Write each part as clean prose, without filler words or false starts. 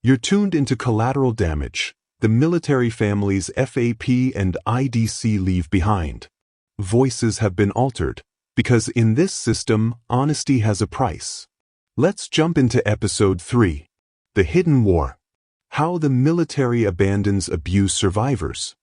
You're tuned into Collateral Damage, the military families FAP and IDC leave behind. Voices have been altered, because in this system, honesty has a price. Let's jump into Episode 3, The Hidden War. How the military abandons abuse survivors.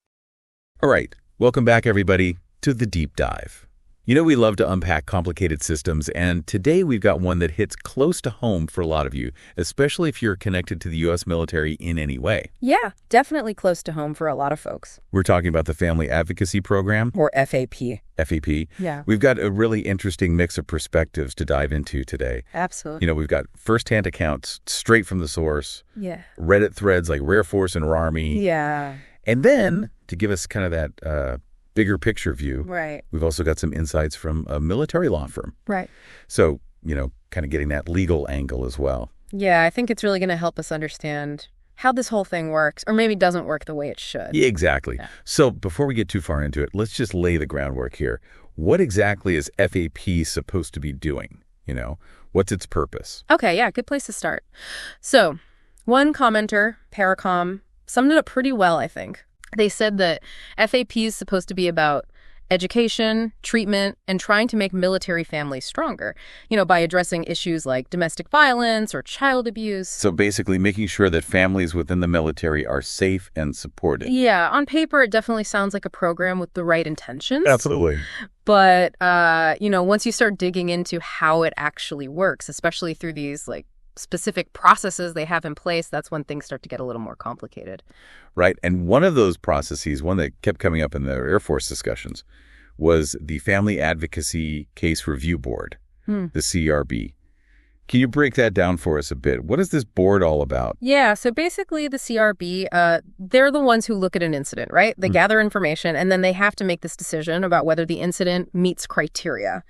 All right, welcome back everybody to The Deep Dive. You know we love to unpack complicated systems, and today we've got one that hits close to home for a lot of you, especially if you're connected to the U.S. military in any way. Yeah, definitely close to home for a lot of folks. We're talking about the Family Advocacy Program. Or FAP. FAP. Yeah. We've got a really interesting mix of perspectives to dive into today. Absolutely. You know, we've got firsthand accounts straight from the source. Yeah. Reddit threads like Rare Force and Army. Yeah. And then, to give us kind of that bigger picture view, right, we've also got some insights from a military law firm. Right. So, you know, kind of getting that legal angle as well. Yeah, I think it's really going to help us understand how this whole thing works, or maybe doesn't work the way it should. Yeah, exactly. Yeah. So before we get too far into it, let's just lay the groundwork here. What exactly is FAP supposed to be doing? You know, what's its purpose? Okay, yeah, good place to start. So, one commenter, Paracom, summed it up pretty well, I think. They said that FAP is supposed to be about education, treatment, and trying to make military families stronger, you know, by addressing issues like domestic violence or child abuse. So basically making sure that families within the military are safe and supported. Yeah, on paper, it definitely sounds like a program with the right intentions. Absolutely. But, you know, once you start digging into how it actually works, especially through these, like, specific processes they have in place, that's when things start to get a little more complicated. Right. And one of those processes, one that kept coming up in the Air Force discussions, was the Family Advocacy Case Review Board, the CRB. Can you break that down for us a bit? What is this board all about? Yeah, so basically the CRB, they're the ones who look at an incident, right? They gather information, and then they have to make this decision about whether the incident meets criteria.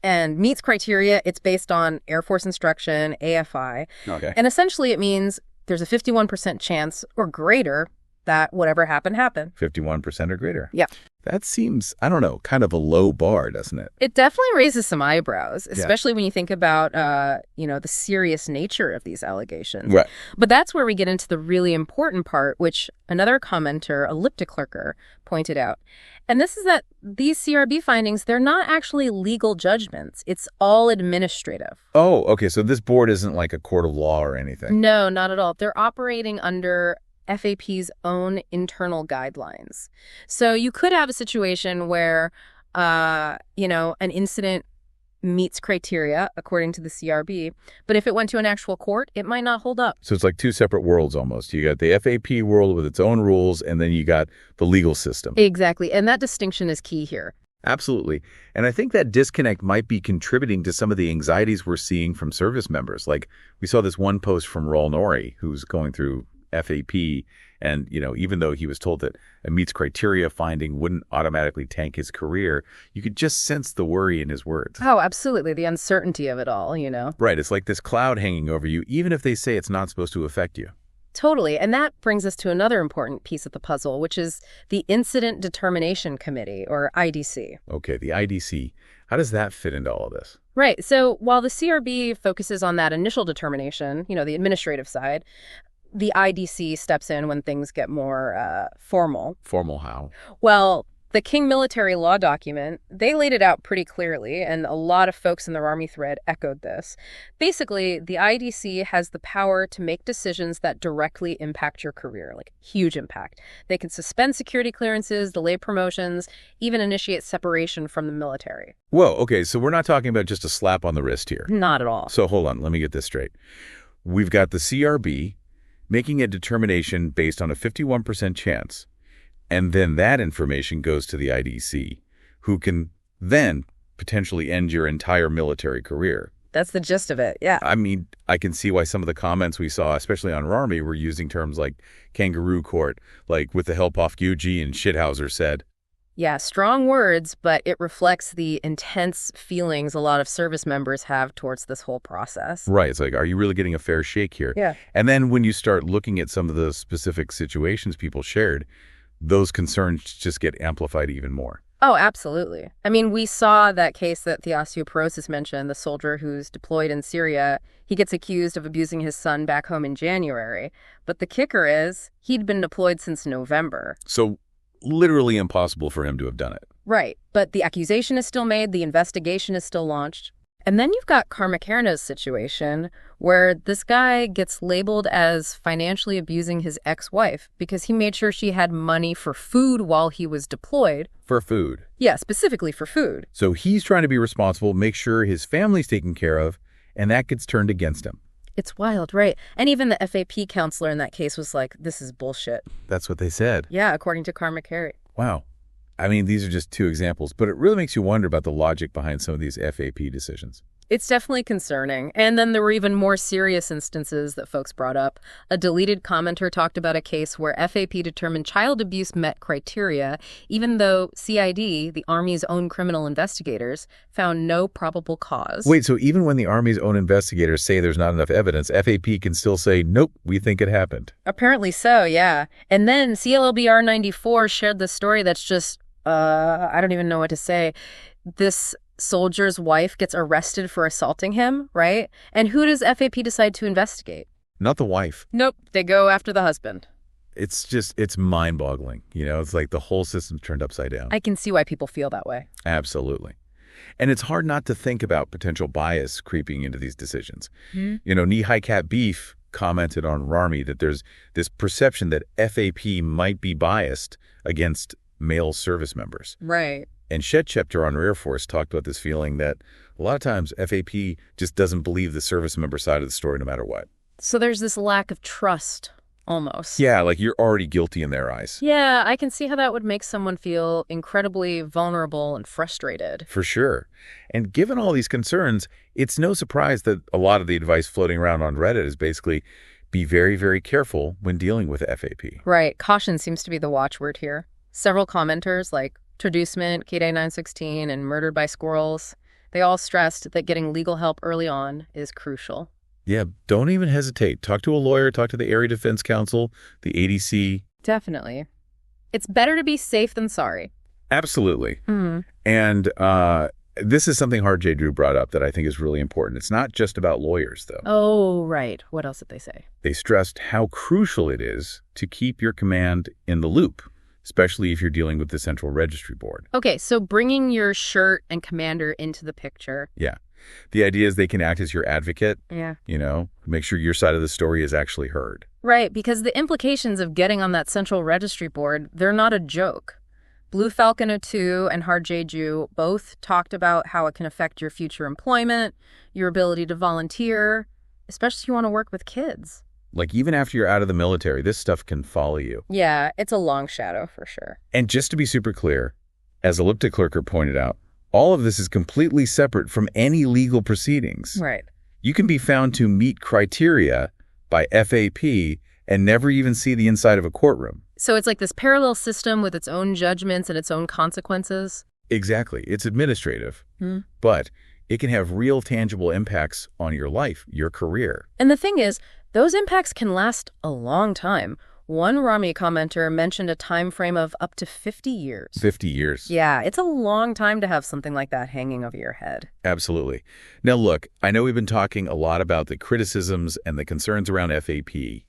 And meets criteria, it's based on Air Force instruction, AFI. Okay. And essentially it means there's a 51% chance or greater that whatever happened. 51% or greater. Yeah. That seems, I don't know, kind of a low bar, doesn't it? It definitely raises some eyebrows, especially when you think about, you know, the serious nature of these allegations. Right. But that's where we get into the really important part, which another commenter, Elliptic Clerker, pointed out. And this is that these CRB findings, they're not actually legal judgments. It's all administrative. Oh, okay. So this board isn't like a court of law or anything. No, not at all. They're operating under FAP's own internal guidelines. So you could have a situation where, you know, an incident meets criteria according to the CRB, but if it went to an actual court, it might not hold up. So it's like two separate worlds almost. You got the FAP world with its own rules, and then you got the legal system. Exactly. And that distinction is key here. Absolutely. And I think that disconnect might be contributing to some of the anxieties we're seeing from service members. Like we saw this one post from Raul Nori, who's going through FAP, and, you know, even though he was told that a meets criteria finding wouldn't automatically tank his career, you could just sense the worry in his words. Oh, absolutely. The uncertainty of it all, you know. Right. It's like this cloud hanging over you, even if they say it's not supposed to affect you. Totally. And that brings us to another important piece of the puzzle, which is the Incident Determination Committee, or IDC. Okay, the IDC. How does that fit into all of this? Right. So while the CRB focuses on that initial determination, you know, the administrative side, the IDC steps in when things get more formal. Formal how? Well, the King military law document, they laid it out pretty clearly, and a lot of folks in the Army thread echoed this. Basically, the IDC has the power to make decisions that directly impact your career, like huge impact. They can suspend security clearances, delay promotions, even initiate separation from the military. Whoa, okay, so we're not talking about just a slap on the wrist here. Not at all. So hold on, let me get this straight. We've got the CRB making a determination based on a 51% chance, and then that information goes to the IDC, who can then potentially end your entire military career. That's the gist of it, yeah. I mean, I can see why some of the comments we saw, especially on Army, were using terms like kangaroo court, like with the help off UG and Shithouser said. Yeah, strong words, but it reflects the intense feelings a lot of service members have towards this whole process. Right. It's like, are you really getting a fair shake here? Yeah. And then when you start looking at some of the specific situations people shared, those concerns just get amplified even more. Oh, absolutely. I mean, we saw that case that the osteoporosis mentioned, the soldier who's deployed in Syria. He gets accused of abusing his son back home in January. But the kicker is, he'd been deployed since November. So literally impossible for him to have done it. Right. But the accusation is still made, the investigation is still launched. And then you've got Karmakarna's situation, where this guy gets labeled as financially abusing his ex-wife because he made sure she had money for food while he was deployed. For food. Yeah, specifically for food. So he's trying to be responsible, make sure his family's taken care of, and that gets turned against him. It's wild, right? And even the FAP counselor in that case was like, this is bullshit. That's what they said. Yeah, according to Karmakari. Wow. I mean, these are just two examples, but it really makes you wonder about the logic behind some of these FAP decisions. It's definitely concerning. And then there were even more serious instances that folks brought up. A deleted commenter talked about a case where FAP determined child abuse met criteria, even though CID, the Army's own criminal investigators, found no probable cause. Wait, so even when the Army's own investigators say there's not enough evidence, FAP can still say, nope, we think it happened? Apparently so, yeah. And then CLLBR 94 shared this story that's just, I don't even know what to say. This soldier's wife gets arrested for assaulting him, right? And who does FAP decide to investigate? Not the wife. Nope, they go after the husband. It's mind-boggling. It's like the whole system's turned upside down. I can see why people feel that way. Absolutely. And it's hard not to think about potential bias creeping into these decisions. Knee-high cat beef commented on Rarmy that there's this perception that FAP might be biased against male service members. Right. And Shetchepter on Air Force talked about this feeling that a lot of times FAP just doesn't believe the service member side of the story no matter what. So there's this lack of trust, almost. Yeah, like you're already guilty in their eyes. Yeah, I can see how that would make someone feel incredibly vulnerable and frustrated. For sure. And given all these concerns, it's no surprise that a lot of the advice floating around on Reddit is basically be very, very careful when dealing with FAP. Right. Caution seems to be the watchword here. Several commenters like Traducement, KDay916, and Murdered by Squirrels, they all stressed that getting legal help early on is crucial. Yeah, don't even hesitate. Talk to a lawyer, talk to the Area Defense Council, the ADC. Definitely. It's better to be safe than sorry. Absolutely. Mm-hmm. And this is something Hard J. Drew brought up that I think is really important. It's not just about lawyers, though. Oh, right. What else did they say? They stressed how crucial it is to keep your command in the loop, especially if you're dealing with the Central Registry Board. Okay, so bringing your shirt and commander into the picture. Yeah. The idea is they can act as your advocate. Yeah. Make sure your side of the story is actually heard. Right, because the implications of getting on that Central Registry Board, they're not a joke. Blue Falcon 02 and Hard J. Drew both talked about how it can affect your future employment, your ability to volunteer, especially if you want to work with kids. Like, even after you're out of the military, this stuff can follow you. Yeah, it's a long shadow for sure. And just to be super clear, as Elliptic Clerker pointed out, all of this is completely separate from any legal proceedings. Right. You can be found to meet criteria by FAP and never even see the inside of a courtroom. So it's like this parallel system with its own judgments and its own consequences? Exactly. It's administrative, but it can have real tangible impacts on your life, your career. And the thing is, those impacts can last a long time. One Rami commenter mentioned a time frame of up to 50 years. 50 years. Yeah, it's a long time to have something like that hanging over your head. Absolutely. Now, look, I know we've been talking a lot about the criticisms and the concerns around FAP,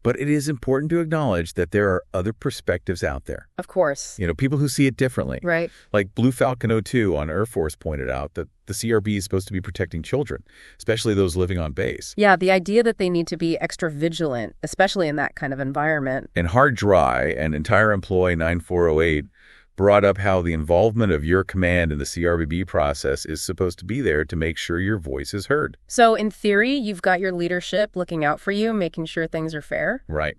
but it is important to acknowledge that there are other perspectives out there. Of course. People who see it differently. Right. Like Blue Falcon 02 on Air Force pointed out that the CRB is supposed to be protecting children, especially those living on base. Yeah, the idea that they need to be extra vigilant, especially in that kind of environment. And Hard Dry and Entire Employee 9408 brought up how the involvement of your command in the CRBB process is supposed to be there to make sure your voice is heard. So in theory, you've got your leadership looking out for you, making sure things are fair. Right.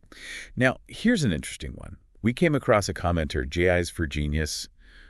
Now, here's an interesting one. We came across a commenter, J.I.'s for Genius,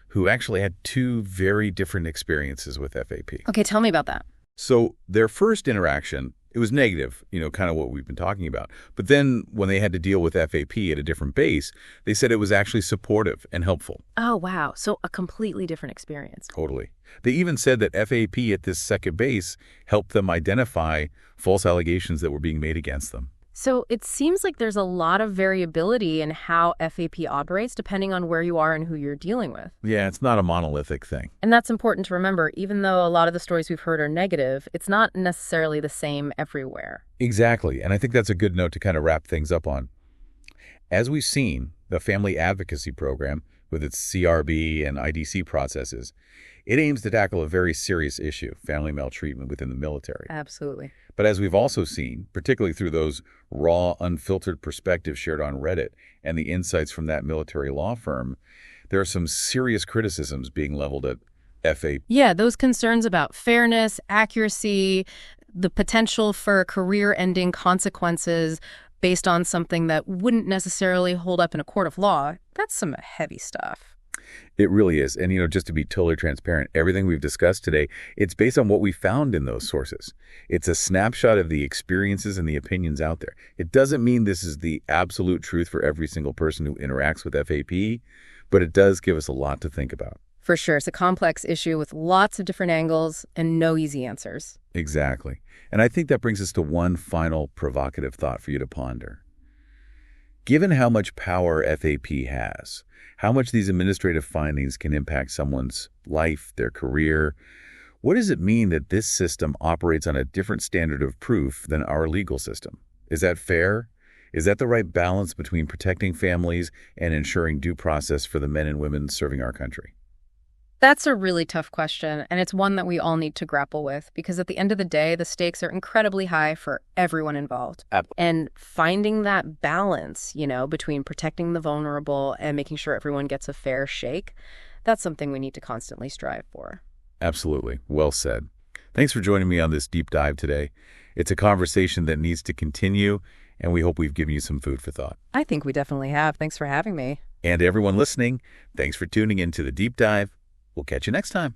who actually had two very different experiences with FAP. Okay, tell me about that. So their first interaction, it was negative, kind of what we've been talking about. But then when they had to deal with FAP at a different base, they said it was actually supportive and helpful. Oh, wow. So a completely different experience. Totally. They even said that FAP at this second base helped them identify false allegations that were being made against them. So it seems like there's a lot of variability in how FAP operates depending on where you are and who you're dealing with. Yeah, it's not a monolithic thing. And that's important to remember. Even though a lot of the stories we've heard are negative, it's not necessarily the same everywhere. Exactly, and I think that's a good note to kind of wrap things up on. As we've seen, the Family Advocacy Program, with its CRB and IDC processes, it aims to tackle a very serious issue, family maltreatment within the military. Absolutely. But as we've also seen, particularly through those raw, unfiltered perspectives shared on Reddit and the insights from that military law firm, there are some serious criticisms being leveled at FAP. Yeah, those concerns about fairness, accuracy, the potential for career-ending consequences based on something that wouldn't necessarily hold up in a court of law, that's some heavy stuff. It really is. And, just to be totally transparent, everything we've discussed today, it's based on what we found in those sources. It's a snapshot of the experiences and the opinions out there. It doesn't mean this is the absolute truth for every single person who interacts with FAP, but it does give us a lot to think about. For sure. It's a complex issue with lots of different angles and no easy answers. Exactly. And I think that brings us to one final provocative thought for you to ponder. Given how much power FAP has, how much these administrative findings can impact someone's life, their career, what does it mean that this system operates on a different standard of proof than our legal system? Is that fair? Is that the right balance between protecting families and ensuring due process for the men and women serving our country? That's a really tough question, and it's one that we all need to grapple with because at the end of the day, the stakes are incredibly high for everyone involved. And finding that balance, between protecting the vulnerable and making sure everyone gets a fair shake, that's something we need to constantly strive for. Absolutely. Well said. Thanks for joining me on this deep dive today. It's a conversation that needs to continue, and we hope we've given you some food for thought. I think we definitely have. Thanks for having me. And to everyone listening, thanks for tuning in to The Deep Dive. We'll catch you next time.